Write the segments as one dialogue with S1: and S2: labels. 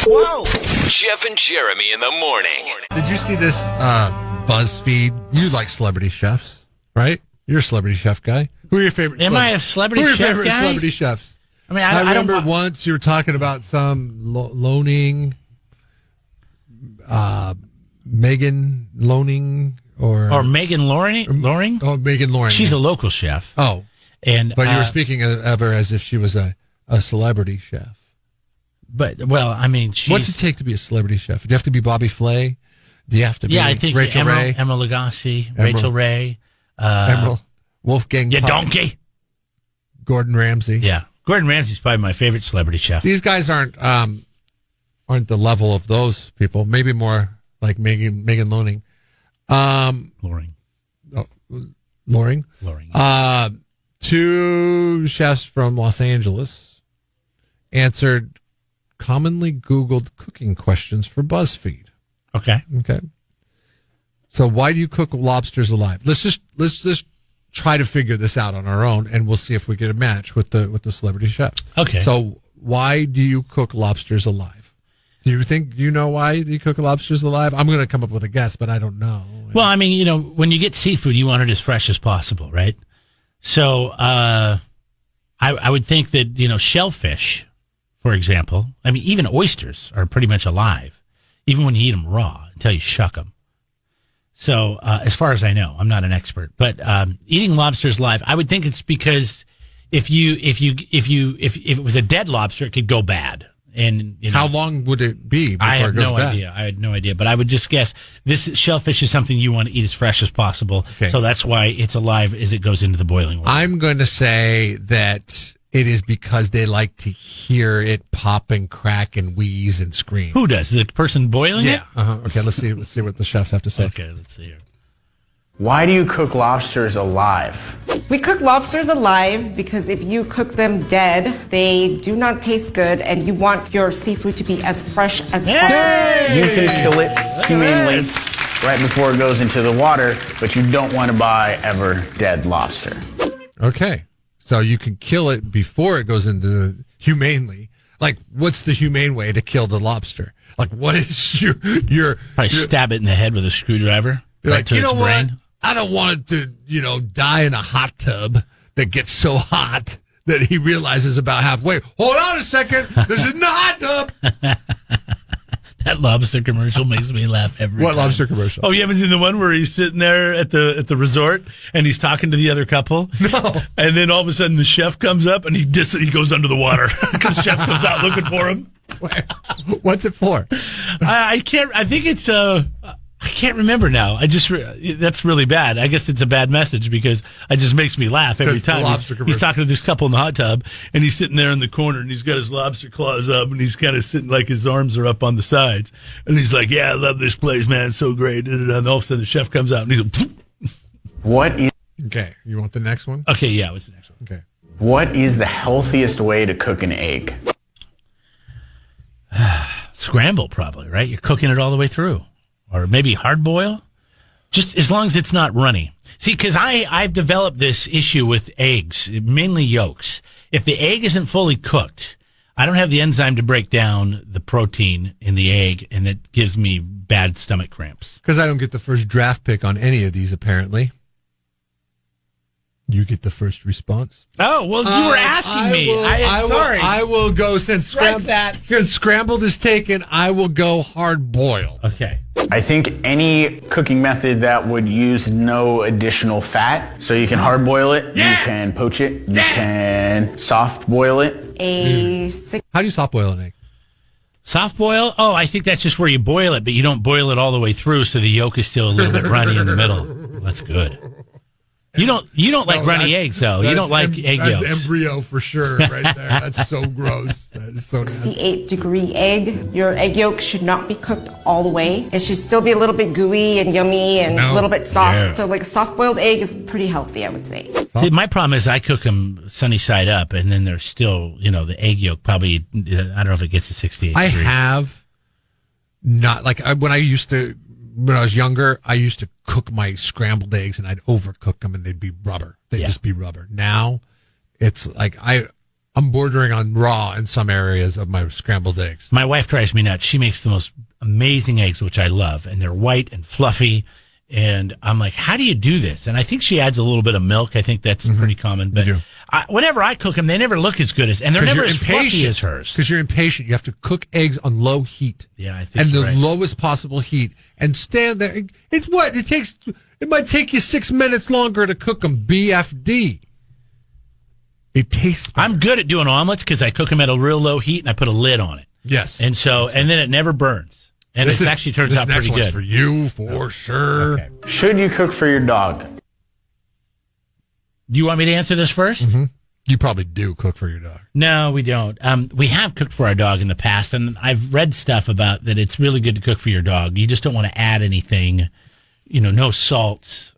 S1: Whoa! Jeff and Jeremy in the morning.
S2: Did you see this Buzzfeed? You like celebrity chefs, right? You're a celebrity chef guy. Who are your favorite?
S3: Am I a celebrity
S2: Who are your
S3: chef
S2: favorite
S3: guy?
S2: celebrity chefs?
S3: I mean,
S2: I remember once you were talking about some loaning, Megan Loaning
S3: or Megan Loring.
S2: Oh, Megan Loring.
S3: She's a local chef.
S2: Oh,
S3: and
S2: but you were speaking of her as if she was a celebrity chef.
S3: But I mean,
S2: what's it take to be a celebrity chef? Do you have to be Bobby Flay? Do you have to be?
S3: I think
S2: Rachel Ray,
S3: Emma Lagasse, Rachel Ray,
S2: Emerald, Wolfgang,
S3: yeah, Donkey,
S2: Gordon Ramsay.
S3: Yeah, Gordon Ramsay's probably my favorite celebrity chef.
S2: These guys aren't the level of those people. Maybe more like Megan Loaning.
S3: Loring.
S2: Two chefs from Los Angeles answered commonly Googled cooking questions for BuzzFeed.
S3: Okay.
S2: So why do you cook lobsters alive? Let's just try to figure this out on our own, and we'll see if we get a match with the celebrity chef.
S3: Okay.
S2: So why do you cook lobsters alive? Do you think you know why you cook lobsters alive? I'm going to come up with a guess, but I don't know.
S3: Well, I mean, when you get seafood, you want it as fresh as possible, right? So I would think that, shellfish, for example, I mean, even oysters are pretty much alive, even when you eat them raw until you shuck them. So as far as I know, I'm not an expert, but eating lobsters live, I would think it's because if it was a dead lobster, it could go bad. And
S2: how long would it be before it goes bad?
S3: I had no idea, but I would just guess this shellfish is something you want to eat as fresh as possible. Okay. So that's why it's alive as it goes into the boiling water.
S2: I'm going to say that it is because they like to hear it pop and crack and wheeze and scream.
S3: Who does? The person boiling it?
S2: Yeah. Okay, let's see what the chefs have to say.
S3: Okay, let's see here.
S4: Why do you cook lobsters alive?
S5: We cook lobsters alive because if you cook them dead, they do not taste good, and you want your seafood to be as fresh as possible.
S4: You can kill it humanely right before it goes into the water, but you don't want to buy ever dead lobster.
S2: Okay. So you can kill it before it goes into humanely. Like, what's the humane way to kill the lobster? Like, what is your
S3: probably stab it in the head with a screwdriver.
S2: You're
S3: right
S2: like,
S3: to
S2: you know
S3: its
S2: what?
S3: brain.
S2: I don't want it to, die in a hot tub that gets so hot that he realizes about halfway, hold on a second, this isn't a hot tub.
S3: That lobster commercial makes me laugh every time.
S2: What lobster commercial?
S3: Oh, you haven't seen the one where he's sitting there at the resort and he's talking to the other couple?
S2: No.
S3: And then all of a sudden the chef comes up and he goes under the water because the chef comes out looking for him.
S2: What's it for?
S3: I think it's I can't remember now. That's really bad. I guess it's a bad message because it just makes me laugh every time. He's talking to this couple in the hot tub and he's sitting there in the corner and he's got his lobster claws up and he's kind of sitting like his arms are up on the sides. And he's like, yeah, I love this place, man. It's so great. And all of a sudden the chef comes out and he's like,
S4: What is...
S2: Okay. You want the next one?
S3: Okay, yeah, what's the next one?
S2: Okay.
S4: What is the healthiest way to cook an egg?
S3: Scramble, probably, right? You're cooking it all the way through. Or maybe hard boil, just as long as it's not runny. See, because I've developed this issue with eggs, mainly yolks. If the egg isn't fully cooked, I don't have the enzyme to break down the protein in the egg, and it gives me bad stomach cramps.
S2: Because I don't get the first draft pick on any of these, apparently. You get the first response.
S3: Oh, well, you were asking me. Sorry.
S2: I will go, since scrambled is taken, I will go hard boiled.
S3: Okay.
S4: I think any cooking method that would use no additional fat, so you can hard boil it, you can poach it, you can soft boil it.
S2: How do you soft boil an egg?
S3: Soft boil? Oh, I think that's just where you boil it, but you don't boil it all the way through, so the yolk is still a little bit runny in the middle. That's good. You don't like runny eggs, though. You don't like egg yolks.
S2: That's embryo for sure, right there. That's so gross. That is so nasty.
S5: 68-degree egg. Your egg yolk should not be cooked all the way. It should still be a little bit gooey and yummy and a little bit soft. Yeah. So like a soft-boiled egg is pretty healthy, I would say.
S3: See, my problem is I cook them sunny side up, and then there's still, the egg yolk probably, I don't know if it gets to 68
S2: I
S3: degrees.
S2: have not, like, when I was younger, I used to cook my scrambled eggs and I'd overcook them and they'd be rubber. They'd just be rubber. Now, it's like I'm bordering on raw in some areas of my scrambled eggs.
S3: My wife drives me nuts. She makes the most amazing eggs, which I love, and they're white and fluffy. And I'm like, how do you do this? And I think she adds a little bit of milk. I think that's pretty common. But whenever I cook them, they never look as good as, and they're never as fluffy as hers.
S2: Because you're impatient. You have to cook eggs on low heat.
S3: Yeah, I think
S2: and
S3: you're
S2: the
S3: right.
S2: lowest possible heat, and stand there. It might take you 6 minutes longer to cook them. BFD. It tastes better.
S3: I'm good at doing omelets because I cook them at a real low heat and I put a lid on it.
S2: Yes.
S3: And then it never burns. And it actually turns out pretty good.
S2: For you, for sure.
S3: Okay.
S4: Should you cook for your dog?
S3: Do you want me to answer this first?
S2: Mm-hmm. You probably do cook for your dog.
S3: No, we don't. We have cooked for our dog in the past, and I've read stuff about that it's really good to cook for your dog. You just don't want to add anything, no salts.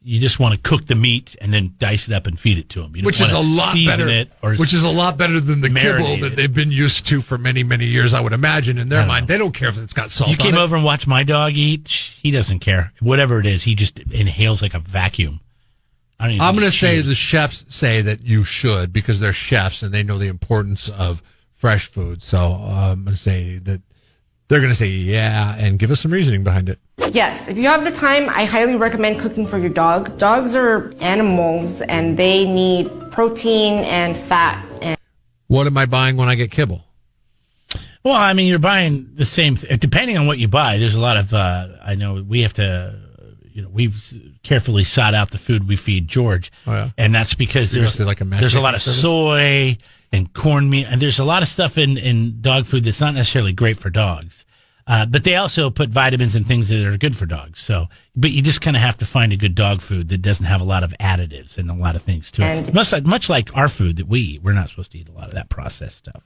S3: You just want to cook the meat and then dice it up and feed it to them.
S2: Which is a lot better. Which is a lot better than the kibble that they've been used to for many, many years. I would imagine in their mind, they don't care if it's got salt.
S3: You came over and watched my dog eat. He doesn't care. Whatever it is, he just inhales like a vacuum. I'm going to
S2: say the chefs say that you should because they're chefs and they know the importance of fresh food. So I'm going to say that they're going to say yeah and give us some reasoning behind it.
S5: Yes, if you have the time, I highly recommend cooking for your dog. Dogs are animals and they need protein and fat.
S2: What am I buying when I get kibble?
S3: Well, I mean, you're buying the same, depending on what you buy. There's a lot of, I know we have to, we've carefully sought out the food we feed George.
S2: Oh, yeah.
S3: And that's because there's a lot of soy and cornmeal, and there's a lot of stuff in dog food that's not necessarily great for dogs. But they also put vitamins and things that are good for dogs. So, but you just kind of have to find a good dog food that doesn't have a lot of additives and a lot of things to it. Much like our food that we eat, we're not supposed to eat a lot of that processed stuff.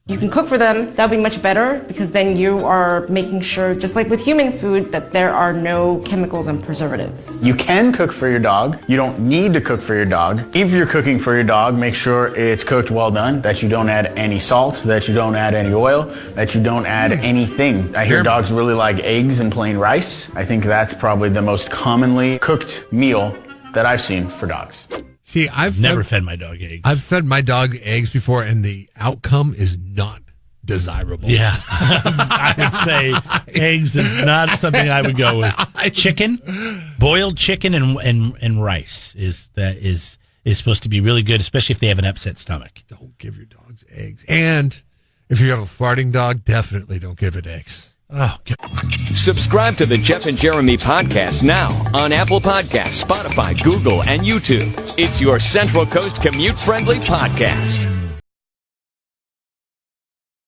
S5: You can cook for them. That'll be much better because then you are making sure, just like with human food, that there are no chemicals and preservatives.
S4: You can cook for your dog. You don't need to cook for your dog. If you're cooking for your dog, make sure it's cooked well done, that you don't add any salt, that you don't add any oil, that you don't add anything. I hear dogs really like eggs and plain rice. I think that's probably the most commonly cooked meal that I've seen for dogs.
S2: See, I've
S3: never fed my dog eggs.
S2: I've fed my dog eggs before, and the outcome is not desirable.
S3: Yeah. I would say eggs is not something I would go with. Chicken, boiled chicken and rice is supposed to be really good, especially if they have an upset stomach.
S2: Don't give your dogs eggs. And if you have a farting dog, definitely don't give it eggs.
S3: Oh, God.
S1: Subscribe to the Jeff and Jeremy podcast now on Apple Podcasts, Spotify, Google, and YouTube. It's your Central Coast commute-friendly podcast.